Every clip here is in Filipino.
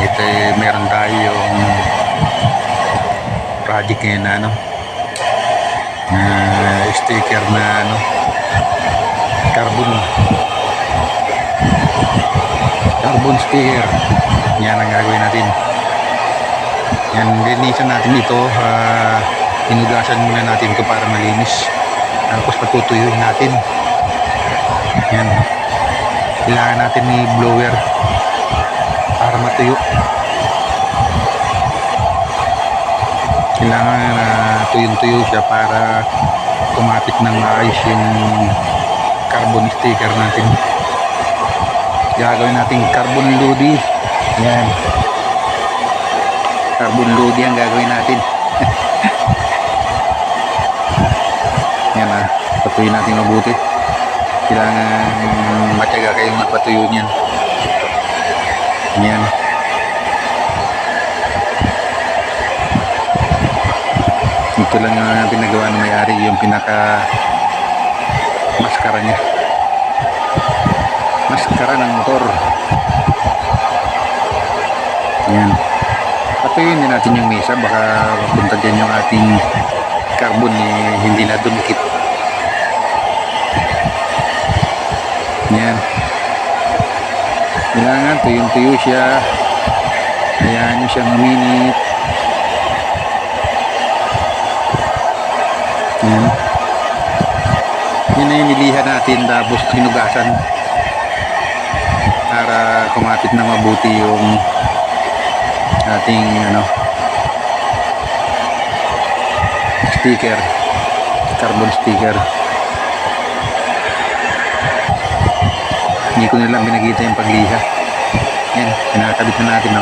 ito meron tayong project ngayon na sticker na carbon sticker. Yan ang gagawin natin. Yan, linisan natin ito, hinugasan muna natin ito para malinis, tapos patutuyuin natin. Yan, kailangan natin ni blower para matuyo. Kailangan tuyong-tuyo siya para kumapit ng maayos yung carbon sticker natin. Gagawin natin carbon lodi. Yan, carbon lodi ang gagawin natin. Yan, patuyin natin mabuti. Kailangan matyaga kayong magpatuyo niyan. Yan. Ito lang yung pinagawa ng may-ari, yung pinaka maskara niya. Maskara ng motor. Yan. Patuyuin din natin yung mesa, baka punta dyan yung ating carbon hindi na dumikit. Yan. Kailangan tuyong-tuyo siya. Hayaan nyo siyang uminit. Yan. Yun na yung nilihan natin, tapos hinugasan para kumapit na mabuti yung ating sticker, carbon sticker. Hindi ko nilang binagita yung pagliha. Yan, pinakabit na natin,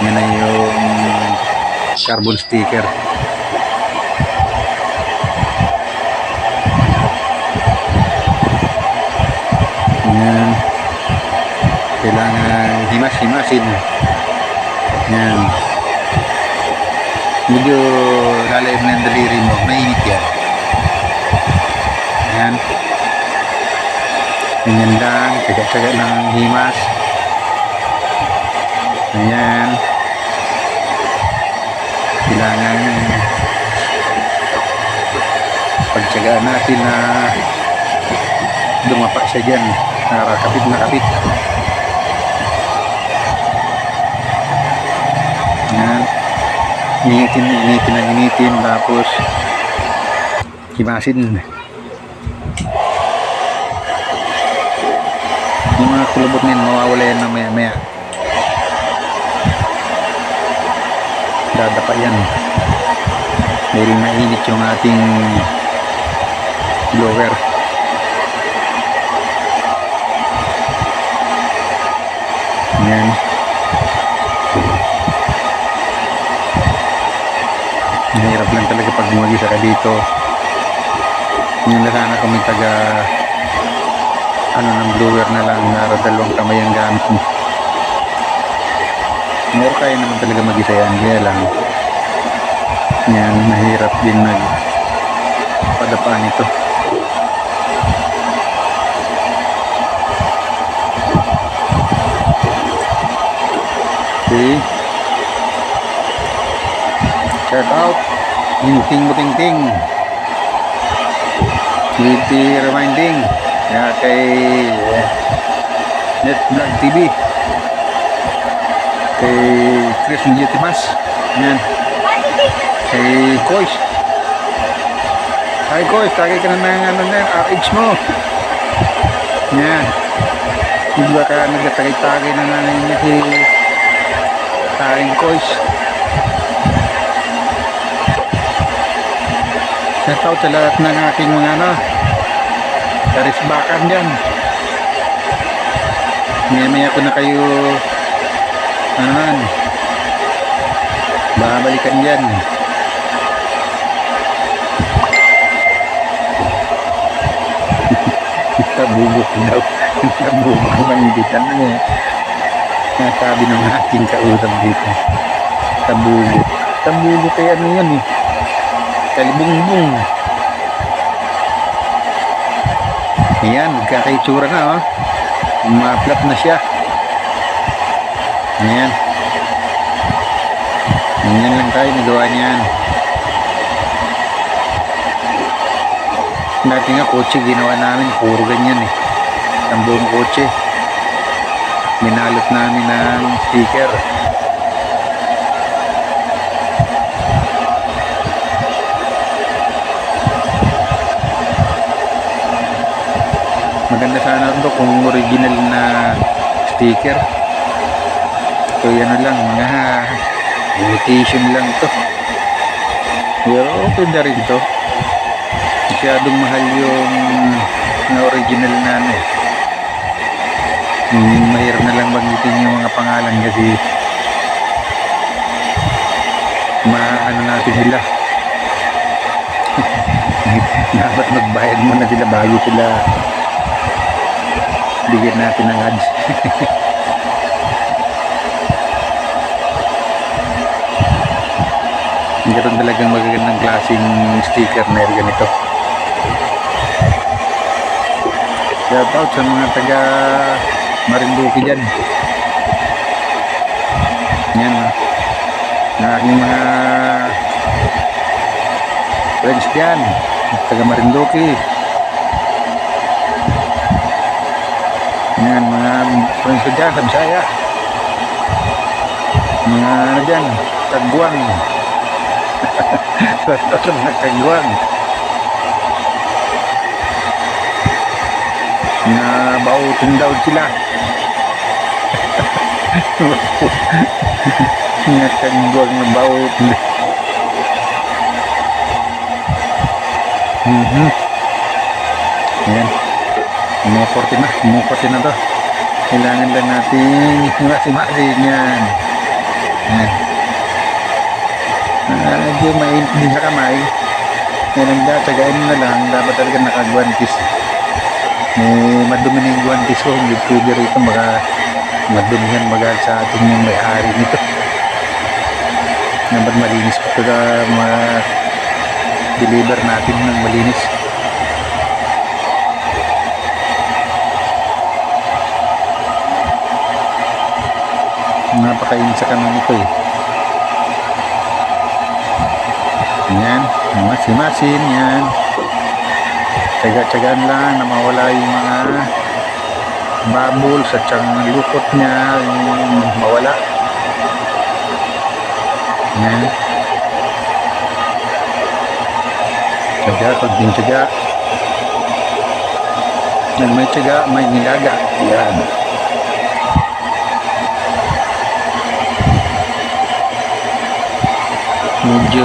yan na yung carbon sticker. Yan, kailangan himas-himasin. Yan, medyo lalayab na yung daliri mo, mainit yan. Yan, ganyan lang, tsaga-tsaga lang himas. Ayan, kailangan pagtsagaan natin na dumapa siya dyan, nakakapit na kapit. Ayan, initin, tapos himasin. Yung mga kulubot na yun, mawawala yan na maya-maya. Dadapa yan dahil mainit yung ating blower. Yan. Mahirap lang talaga pag mag-isa ka dito. Yun na sana kung may taga ng blower na lang, na dalawang kamay ang gamit mo. Meron kaya naman talaga mag-isa yan, kaya lang yan, mahirap din padapaan ito. Okay, check out Ting Ting Beauty Reminding kay Net Vlog TV, kay Chris Beauty Mas, yan, kay Kois. Hi Kois, tagay ka na ng RH mo. Yan, hindi ba ka nagtatagay-tagay na nanay niya si Kois. Shout out sa lahat ng aking mga karisbakan dyan. Maya-maya ko na kayo babalikan dyan. Tabubok daw. Tabubok ang ibitan niya. Nasabi ng aking kausap dito. Tabubok. Tabubok kaya ano yan Kalibungbong. Ayan, magkakaitsura na Ma-flat na siya. Ayan. Ganyan lang tayo nagawa niyan. Dati nga kotse ginawa namin, puro ganyan eh. Ang buong kotse. Minalot namin ng sticker. Maganda sana ito kung original na sticker. So yan lang, mga imitation lang to. Pero okay na rin to. Masyadong mahal yung na original na ano. Mahirap na lang banggitin yung mga pangalan kasi maano natin sila. Dapat magbayad muna sila bago sila bigyan natin ng ads. Meron talagang magagandang klaseng sticker na ganito. Shout out sa mga taga Marinduque dyan. Yan na aking mga friends dyan taga Marinduque. Yan mga friends ko dyan sa Bisaya. Mga ano dyan, Tagbuang. Mga Tagbuang na bautin daw sila. Mga Tagbuang na bautin. Ayan, umukorte na to. Kailangan lang natin masi-masi yan. Ayan. Medyo mainit din sa kamay. Yan ang tsagain mo na lang. Dapat talaga nakagwantis. Madumi na yung gwantis ko. Yung YouTuber ito madumihan magal sa ating yung may-ari nito. Dapat malinis ko ito deliver natin ng malinis. Napakain sa kanan ito eh. Yan, masin-masin yan. Tsaga-tsagaan lang na mawala yung mga bubbles at siyang lukot niya yung mawala. Yan. Tsaga, konting tsaga. Yan, may tsaga, may nilaga. Yan. Medyo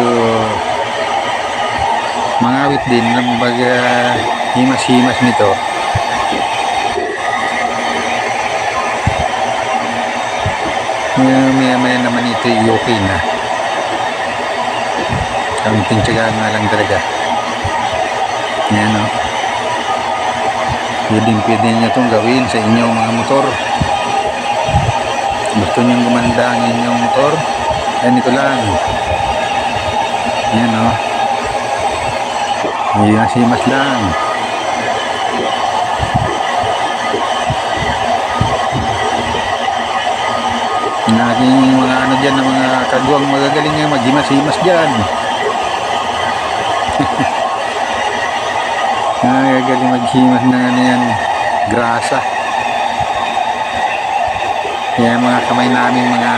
mangawit din ng baga himas-himas nito. Maya-maya naman ito okay na. Ang tinsyagaan nga lang talaga. Yan o. Pwede nyo itong gawin sa inyong mga motor. Gusto nyo gumanda ang inyong motor? Ganito lang. Yan o. Himas lang. Yung aking mga ano dyan na mga kagwang magagaling nga maghimas-himas dyan. Magagaling maghimas ng ano yan, grasa. Kaya mga kamay namin mga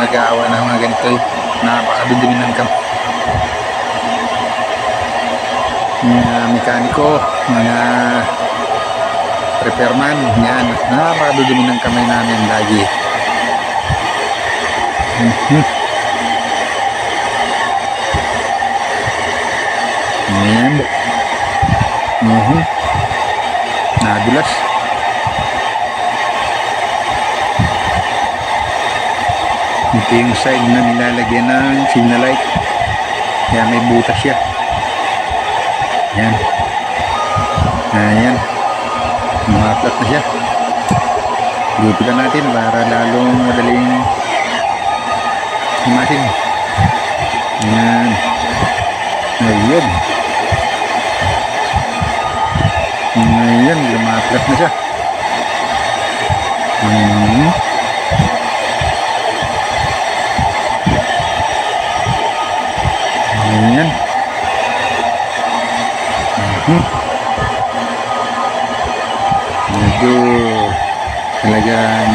nag-aawa ng mga ganito eh. Napakadudumi ng kamay. Mga mekaniko, mga repairman, yan, napakadudumi ng kamay namin lagi. Ayan. Nadulas. Ito yung side na nilalagyan ng signal light. Kaya may butas siya. Ayan. Ayan. Mga-flat na siya. Gupitan natin para lalong madaling himasin. Ayan. Ayan. Ayan. Lumaplat na siya. Ayan. Medyo talagang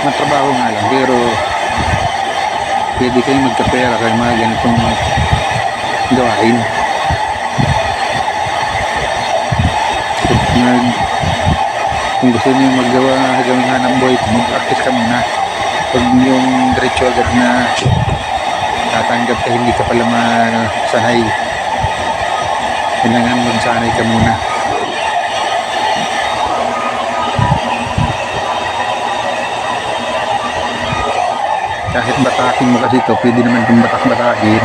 matrabaho nga lang, pero pwede kayong magkapera kay mga ganitong gawain. Nag, kung gusto niyo maggawa hanggang hanap buhay, mag-practice ka muna. Pag yung diretso agad na tatanggap ka, hindi ka pala masanay, kailangan magsanay ka muna. Kahit batakin mo kasi ito, pwede naman itong batak-batakin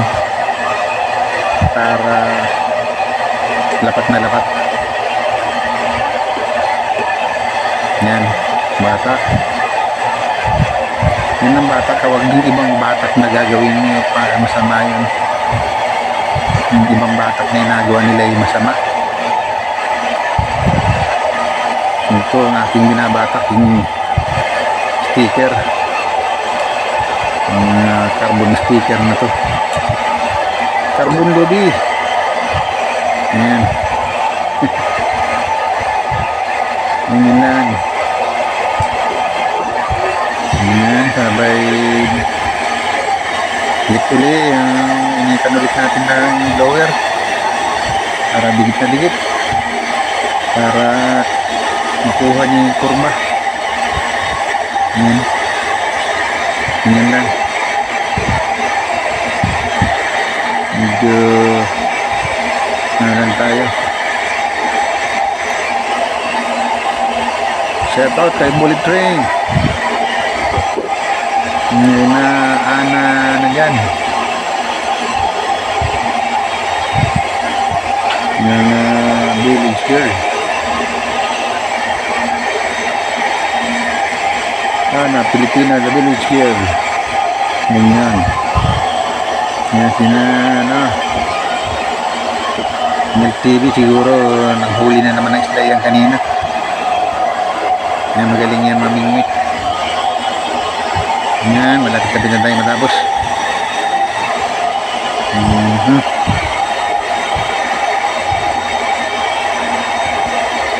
para lapat na lapat. Yan, batak. Yan ang batak, kawag yung ibang batak na gagawin niyo para masama yun. Yung ibang batak na inagawa nila ay masama. Ito ang aking binabatak, yung sticker. Ang carbon sticker na to. Carbon lodi. Ayan. Ayan lang. Ayan, sabay ulit inikan ulit natin ng blower para digit na digit para makuha niya yung kurma. Ayan. Ayan lang. Medyo lang tayo. Shout out kay Bullet Train. Ngayon na Ana na dyan. Yung village girl. Ana, Pilipina, the village girl. Ganyan. Yan sina, Milk TV siguro, naghuli na naman ng isda yan kanina. Yan, magaling yan mamingwit. Yan, malapit ka na tayo matapos.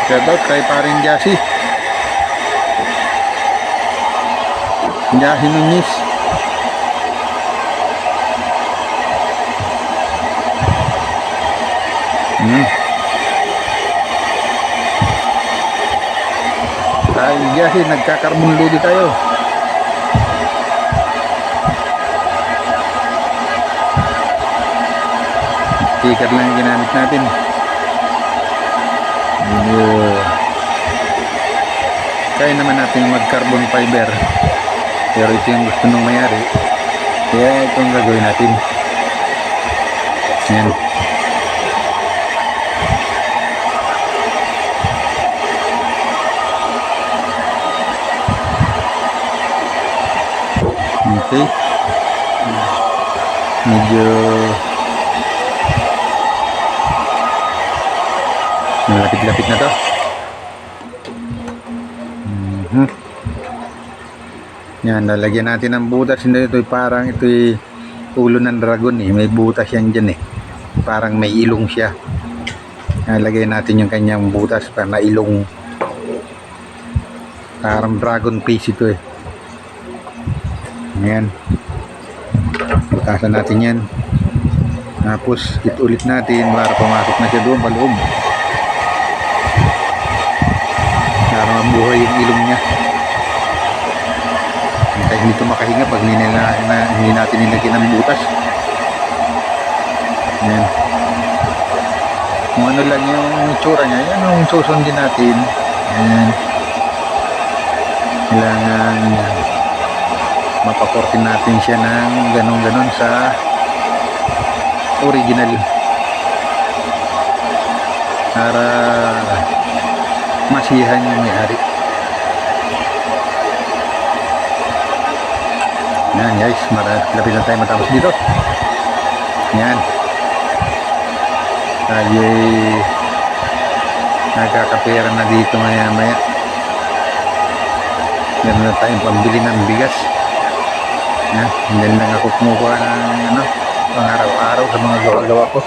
Shoutout kay paring Jassy. Jassy Nunes. Ay, Jassy, nagkakarbon lodi tayo. Sticker lang yung ginamit natin. Kaya naman natin mag carbon fiber, pero ito yung gusto nung mayari, kaya ito ang gagawin natin. Yan. Okay, medyo malapit-lapit na to. Yan, lalagyan natin ng butas. Ito parang ito'y ulo ng dragon eh. May butas yan dyan eh. Parang may ilong siya. Lalagyan natin yung kanyang butas para na ilong. Parang dragon face ito eh. Ayan. Butasan natin yan. Tapos hit ulit natin para pumasok na siya doon paloob. Para mabuhay yung ilong niya. Kahit hindi ito makahinga pag hindi natin nilagyan ng butas. Ayan. Kung ano lang yung itsura niya, yan yung susundin natin. Ayan. Kailangan mapaportin natin siya ng ganon-ganon sa original para masihan yung may-ari. Yan guys, lapit na tayo matapos dito. Yan, tayo nagkakapera na dito maya maya. Meron na tayong pambili ng bigas. Yan, hindi lang ako kumukuha ng pang araw-araw sa mga gawa-gawa ko.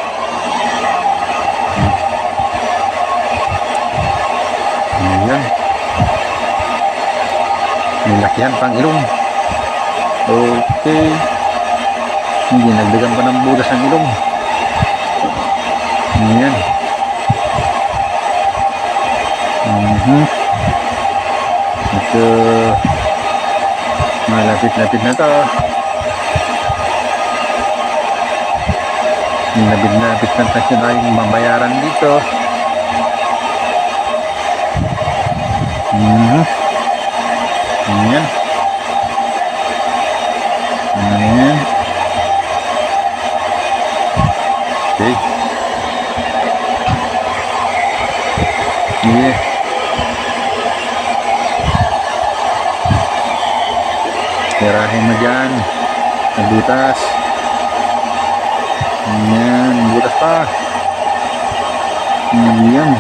Ayan. Nilakihan pang ilong. Okay. Hindi nagdagan pa ng butas ng ilong. Ayan. Ito. Malapit-lapit na to. Nilapit-lapit na tayo tayong mabayaran dito. Ayan. Ayan. Okay. Yeah. Tirahin mo dyan. Nabutas. Ayan. Nabutas pa. Ayan.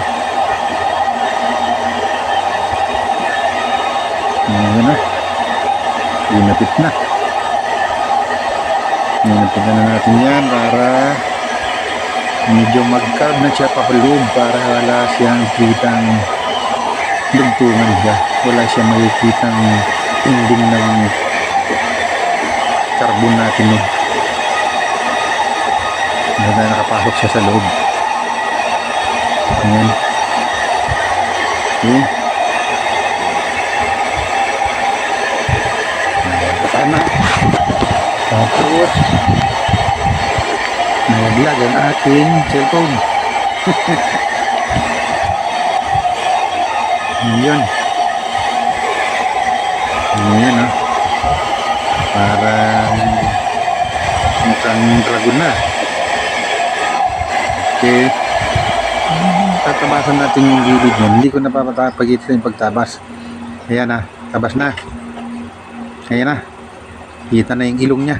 Ayan na. Inapit na. Inapit na natin yan para medyo mag-carve na siya papaloob para wala siyang kitang dugtungan siya. Wala siyang makikitang ending ng carbon natin. Na nakapasok siya sa loob. Ayan. Okay. Sana. Tapos nalaglag ang ating cellphone. Yun. Ayan, oh. Parang mukhang dragon na. Okay. Tatabasan natin yung gilid nun. Hindi ko napapagit yung pagtabas. Ayan na. Tabas na. Ayan na. Kita na yung ilong niya.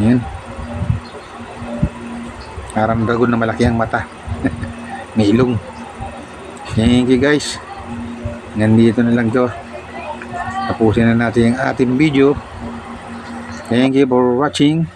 Ayan. Parang dragon na malaki ang mata. May ilong. Thank you guys. Nandito na lang to. Tapusin na natin yung ating video. Thank you for watching.